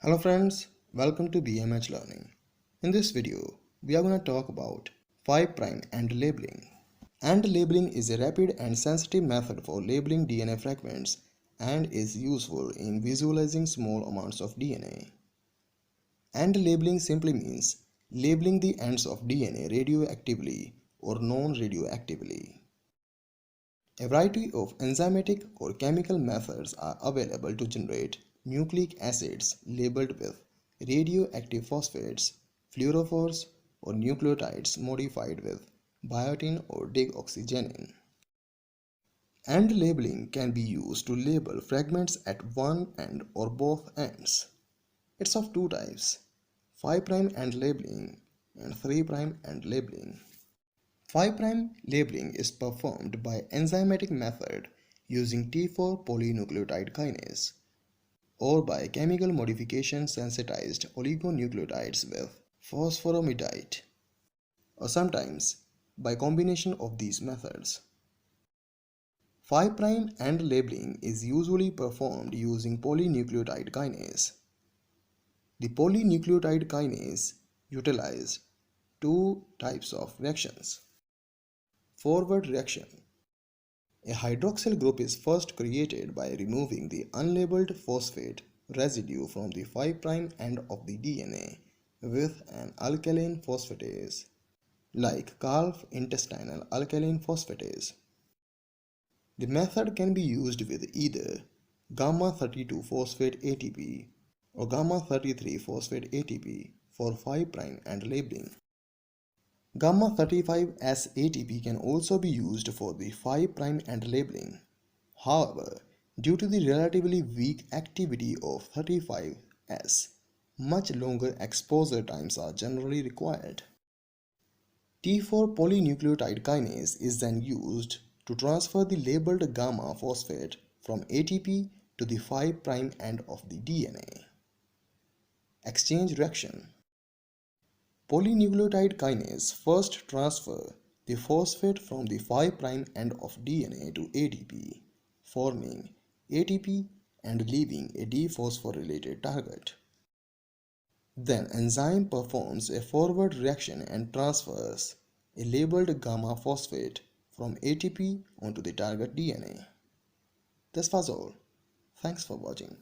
Hello friends, welcome to BMH Learning. In this video, we are going to talk about 5' end labeling. End labeling is a rapid and sensitive method for labeling DNA fragments and is useful in visualizing small amounts of DNA. End labeling simply means labeling the ends of DNA radioactively or non-radioactively. A variety of enzymatic or chemical methods are available to generate nucleic acids labeled with radioactive phosphates, fluorophores, or nucleotides modified with biotin or deoxygenin. End labeling can be used to label fragments at one end or both ends. It's of two types: 5' end labeling and 3' end labeling. 5' labeling is performed by enzymatic method using T4 polynucleotide kinase or by chemical modification sensitized oligonucleotides with phosphoramidite, or sometimes by combination of these methods. 5' end labeling is usually performed using polynucleotide kinase. The polynucleotide kinase utilizes two types of reactions. Forward reaction. A hydroxyl group is first created by removing the unlabeled phosphate residue from the 5' end of the DNA with an alkaline phosphatase, like calf intestinal alkaline phosphatase. The method can be used with either gamma-32 phosphate ATP or gamma-33 phosphate ATP for 5' end labeling. Gamma-35S ATP can also be used for the 5' end labeling. However, due to the relatively weak activity of 35S, much longer exposure times are generally required. T4 polynucleotide kinase is then used to transfer the labeled gamma phosphate from ATP to the 5' end of the DNA. Exchange reaction. Polynucleotide kinase first transfer the phosphate from the 5' end of DNA to ATP, forming ATP and leaving a dephosphorylated target. Then enzyme performs a forward reaction and transfers a labeled gamma phosphate from ATP onto the target DNA. This was all. Thanks for watching.